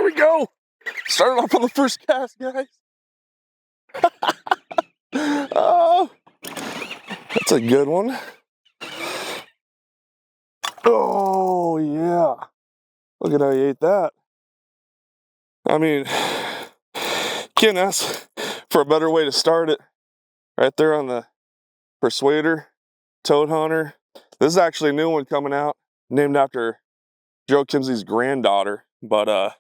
there we go. Started off on the first cast, guys. Oh, that's a good one. Oh, yeah. Look at how he ate that. I mean, can't ask for a better way to start it. Right there on the Persuader Toad Hunter. This is actually a new one coming out, named after Joe Kimsey's granddaughter. But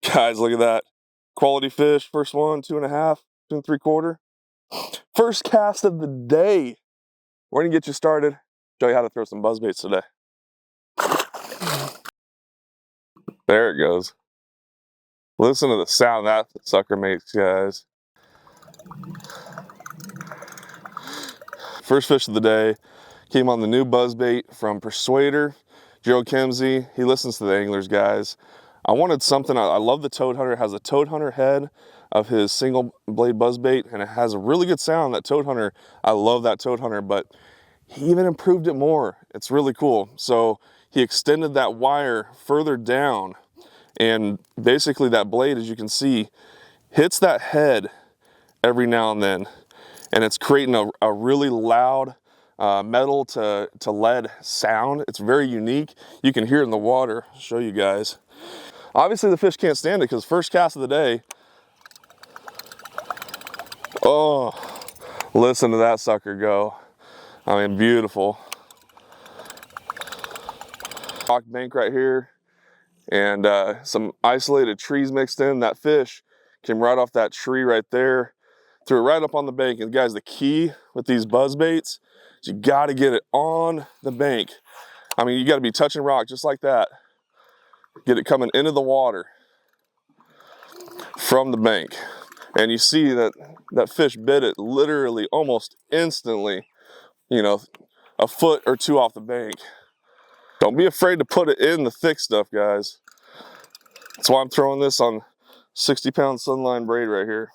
guys, look at that. Quality fish, first one, 2.5, 2 3/4. First cast of the day. We're gonna get you started, show you how to throw some buzzbaits today. There it goes. Listen to the sound that sucker makes, guys. First fish of the day came on the new buzzbait from Persuader, Joe Kimsey. He listens to the anglers, guys. I wanted something, I love the Toad Hunter. It has a Toad Hunter head of his single blade buzzbait, and it has a really good sound. That Toad Hunter, I love that Toad Hunter, but he even improved it more. It's really cool. So he extended that wire further down, and basically that blade, as you can see, hits that head every now and then, and it's creating a really loud metal to lead sound. It's very unique. You can hear it in the water. I'll show you guys. Obviously the fish can't stand it because first cast of the day. Oh, listen to that sucker go. I mean, beautiful. Rock bank right here, and some isolated trees mixed in. That fish came right off that tree right there, threw it right up on the bank. And guys, the key with these buzz baits is you got to get it on the bank. I mean, you got to be touching rock just like that. Get it coming into the water from the bank. And you see that that fish bit it literally almost instantly, you know, a foot or two off the bank. Don't be afraid to put it in the thick stuff, guys. That's why I'm throwing this on 60-pound sunline braid right here.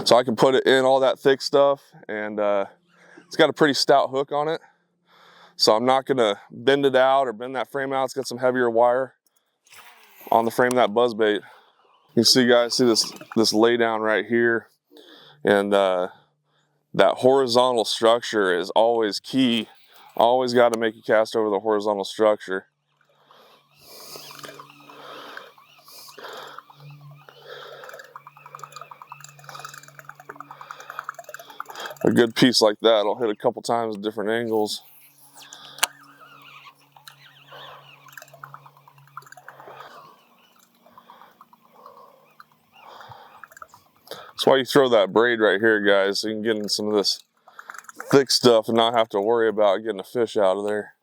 So I can put it in all that thick stuff, and it's got a pretty stout hook on it. So I'm not gonna bend it out or bend that frame out. It's got some heavier wire on the frame of that buzzbait. You see, guys, see this lay down right here, and that horizontal structure is always key. Always got to make a cast over the horizontal structure. A good piece like that will hit a couple times at different angles. That's why you throw that braid right here, guys, so you can get in some of this thick stuff and not have to worry about getting a fish out of there.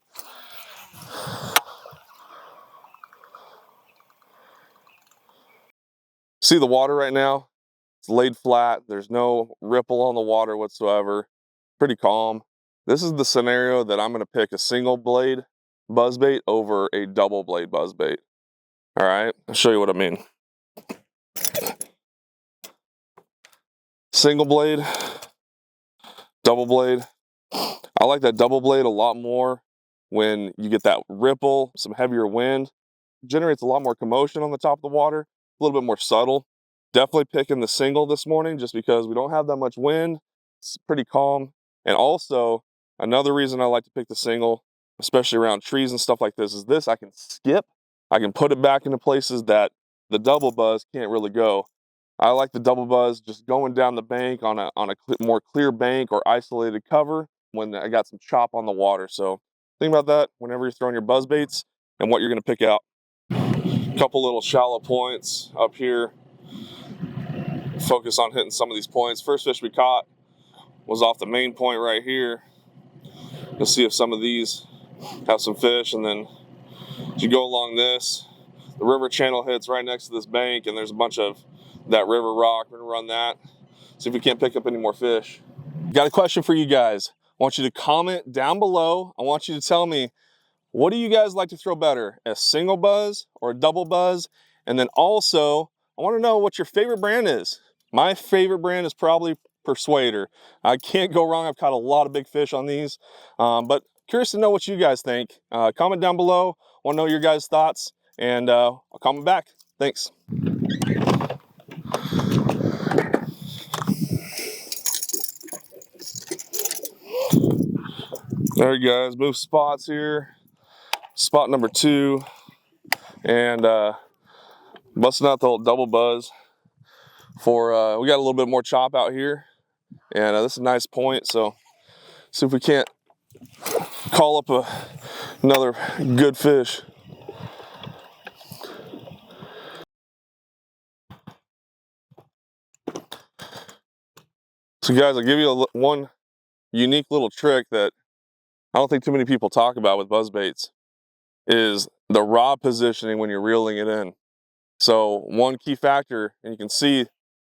See the water right now? It's laid flat. There's no ripple on the water whatsoever. Pretty calm. This is the scenario that I'm going to pick a single blade buzzbait over a double blade buzzbait. All right, I'll show you what I mean. Single blade, double blade. I like that double blade a lot more when you get that ripple, some heavier wind. It generates a lot more commotion on the top of the water, a little bit more subtle. Definitely picking the single this morning just because we don't have that much wind. It's pretty calm. And also, another reason I like to pick the single, especially around trees and stuff like this, is this I can skip. I can put it back into places that the double buzz can't really go. I like the double buzz just going down the bank on a more clear bank or isolated cover when I got some chop on the water. So think about that whenever you're throwing your buzz baits and what you're going to pick out. A couple little shallow points up here. Focus on hitting some of these points. First fish we caught was off the main point right here. You'll see if some of these have some fish, and then as you go along this, the river channel hits right next to this bank, and there's a bunch of that river rock. We're gonna run that, see if we can't pick up any more fish. Got a question for you guys. I want you to comment down below. I want you to tell me, what do you guys like to throw better, a single buzz or a double buzz? And then also, I want to know what your favorite brand is. My favorite brand is probably Persuader. I can't go wrong. I've caught a lot of big fish on these, but curious to know what you guys think. Comment down below. I want to know your guys' thoughts, and I'll comment back. Thanks. There you guys, move spots here. Spot number 2, and busting out the old double buzz for, we got a little bit more chop out here, and this is a nice point, so see if we can't call up another good fish. So guys, I'll give you one unique little trick that I don't think too many people talk about with buzzbaits, is the rod positioning when you're reeling it in. So one key factor, and you can see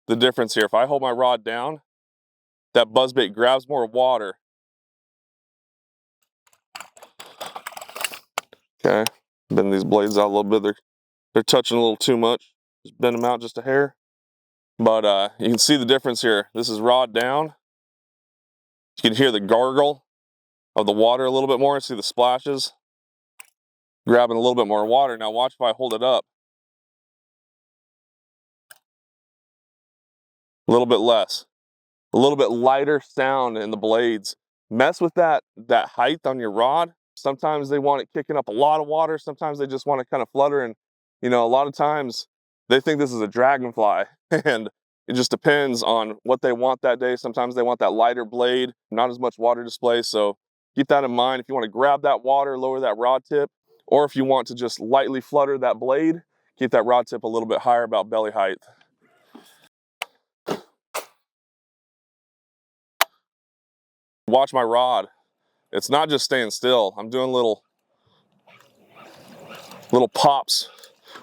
the difference here. If I hold my rod down, that buzzbait grabs more water. Okay, bend these blades out a little bit. They're touching a little too much. Just bend them out just a hair. But you can see the difference here. This is rod down. You can hear the gargle of the water a little bit more and see the splashes. Grabbing a little bit more water. Now watch if I hold it up. A little bit less. A little bit lighter sound in the blades. Mess with that height on your rod. Sometimes they want it kicking up a lot of water. Sometimes they just want to kind of flutter. And you know, a lot of times they think this is a dragonfly. And it just depends on what they want that day. Sometimes they want that lighter blade, not as much water display. So keep that in mind. If you want to grab that water, lower that rod tip, or if you want to just lightly flutter that blade, keep that rod tip a little bit higher, about belly height. Watch my rod. It's not just staying still. I'm doing little pops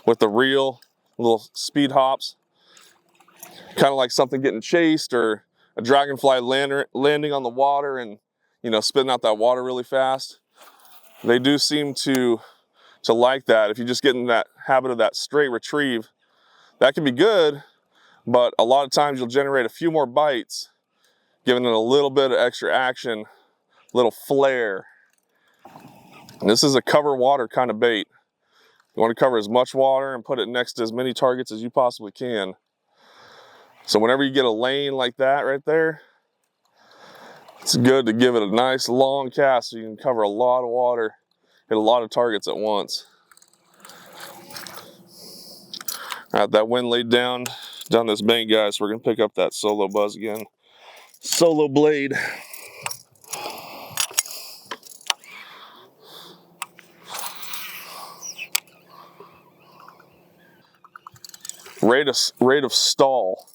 with the reel, little speed hops. Kind of like something getting chased, or a dragonfly landing on the water and, you know, spitting out that water really fast. They do seem to like that. If you just get in that habit of that straight retrieve, that can be good, but a lot of times you'll generate a few more bites, giving it a little bit of extra action, little flair. And this is a cover water kind of bait. You want to cover as much water and put it next to as many targets as you possibly can. So whenever you get a lane like that right there, it's good to give it a nice long cast so you can cover a lot of water, hit a lot of targets at once. All right, that wind laid down this bank, guys, so we're gonna pick up that solo buzz again. Solo blade. Rate of stall.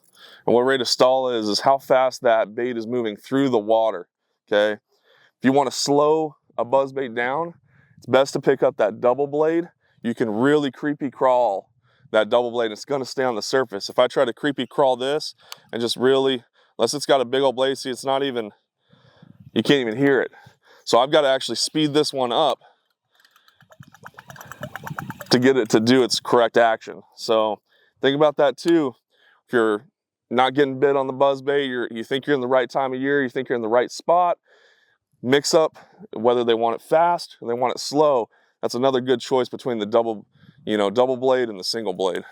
And what rate of stall is how fast that bait is moving through the water, okay? If you want to slow a buzz bait down, it's best to pick up that double blade. You can really creepy crawl that double blade. It's going to stay on the surface. If I try to creepy crawl this and just really, unless it's got a big old blade, see, it's not even, you can't even hear it. So I've got to actually speed this one up to get it to do its correct action. So think about that too. If you're not getting bit on the buzz bait, you think you're in the right time of year, you think you're in the right spot, mix up whether they want it fast or they want it slow. That's another good choice between the double blade and the single blade.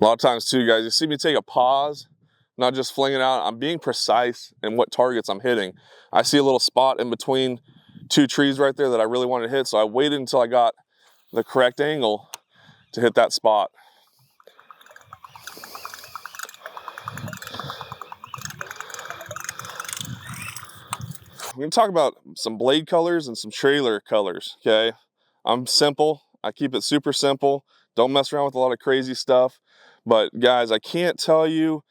A lot of times too, guys, you see me take a pause, not just fling it out. I'm being precise in what targets I'm hitting. I see a little spot in between two trees right there that I really wanted to hit, so I waited until I got the correct angle to hit that spot. We're gonna talk about some blade colors and some trailer colors, okay? I'm simple, I keep it super simple. Don't mess around with a lot of crazy stuff. But guys, I can't tell you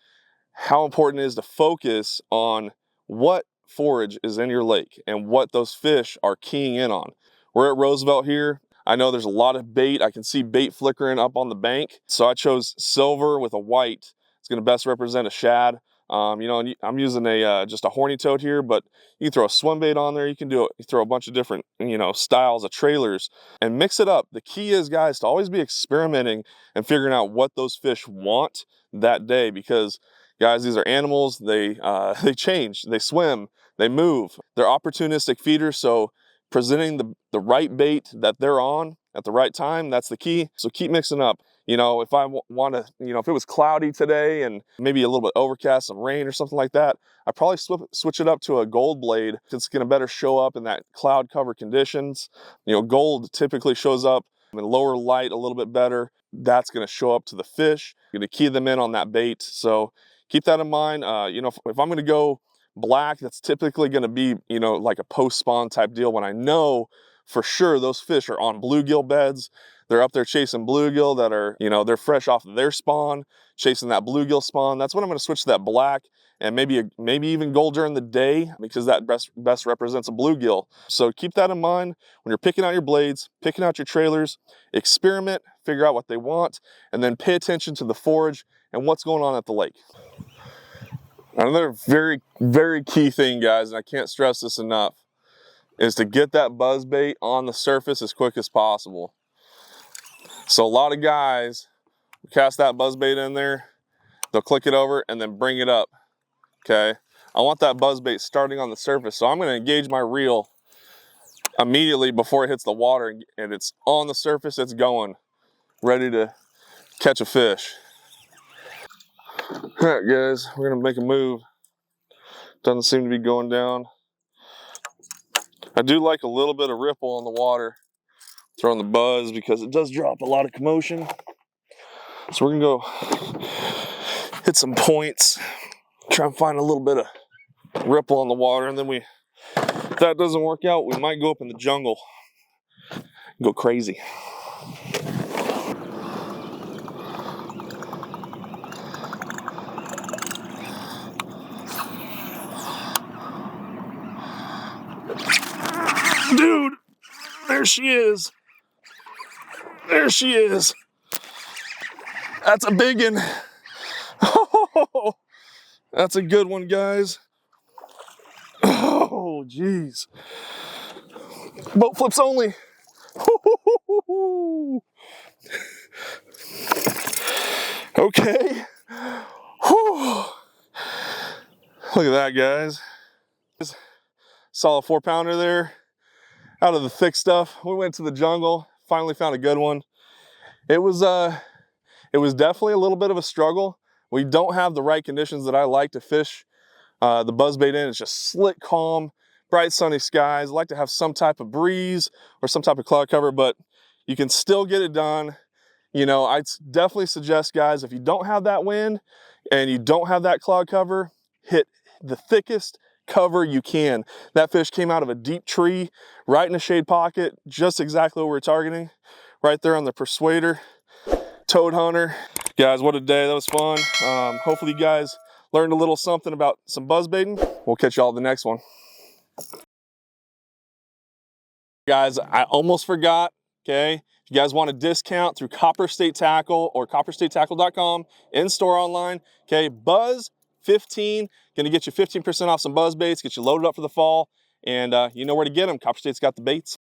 how important it is to focus on what forage is in your lake and what those fish are keying in on. We're at Roosevelt here. I know there's a lot of bait. I can see bait flickering up on the bank. So I chose silver with a white. It's gonna best represent a shad. You know, and I'm using just a horny toad here, but you can throw a swim bait on there. You can you throw a bunch of different, you know, styles of trailers and mix it up. The key is, guys, to always be experimenting and figuring out what those fish want that day, because guys, these are animals. They they change, they swim, they move. They're opportunistic feeders, so presenting the right bait that they're on at the right time, that's the key. So keep mixing up. You know, if I want to, you know, if it was cloudy today and maybe a little bit overcast, some rain or something like that, I probably switch it up to a gold blade. It's going to better show up in that cloud cover conditions. You know, gold typically shows up in lower light a little bit better. That's going to show up to the fish. You're going to key them in on that bait. So keep that in mind. You know, if I'm going to go black, that's typically going to be, you know, like a post-spawn type deal when I know for sure those fish are on bluegill beds. They're up there chasing bluegill that are, you know, they're fresh off of their spawn, chasing that bluegill spawn. That's when I'm going to switch to that black, and maybe even gold during the day, because that best represents a bluegill. So keep that in mind when you're picking out your blades, picking out your trailers. Experiment, figure out what they want, and then pay attention to the forage and what's going on at the lake. Another very, very key thing, guys, and I can't stress this enough, is to get that buzzbait on the surface as quick as possible. So a lot of guys cast that buzzbait in there, they'll click it over and then bring it up, okay? I want that buzzbait starting on the surface, so I'm gonna engage my reel immediately before it hits the water, and it's on the surface, it's going, ready to catch a fish. All right, guys, we're gonna make a move. Doesn't seem to be going down. I do like a little bit of ripple on the water, throwing the buzz, because it does drop a lot of commotion. So we're gonna go hit some points, try and find a little bit of ripple on the water, and then if that doesn't work out, we might go up in the jungle, go crazy. Dude, there she is. There she is. That's a big one. Oh, that's a good one, guys. Oh, geez. Boat flips only. Okay. Look at that, guys. Saw a 4-pounder there out of the thick stuff. We went to the jungle, finally found a good one. It was definitely a little bit of a struggle. We don't have the right conditions that I like to fish the buzzbait in. It's just slick, calm, bright sunny skies. I like to have some type of breeze or some type of cloud cover, but you can still get it done. You know, I'd definitely suggest, guys, if you don't have that wind and you don't have that cloud cover, hit the thickest cover you can. That fish came out of a deep tree right in a shade pocket, just exactly what we're targeting, right there on the Persuader Toad Hunter. Guys, what a day. That was fun. Hopefully you guys learned a little something about some buzzbaiting. We'll catch y'all at the next one. Guys, I almost forgot, okay? If you guys want a discount through CopperStateTackle or CopperStateTackle.com, in-store online, okay? Buzz 15, gonna get you 15% off some buzz baits, get you loaded up for the fall, and you know where to get them. Copper State's got the baits.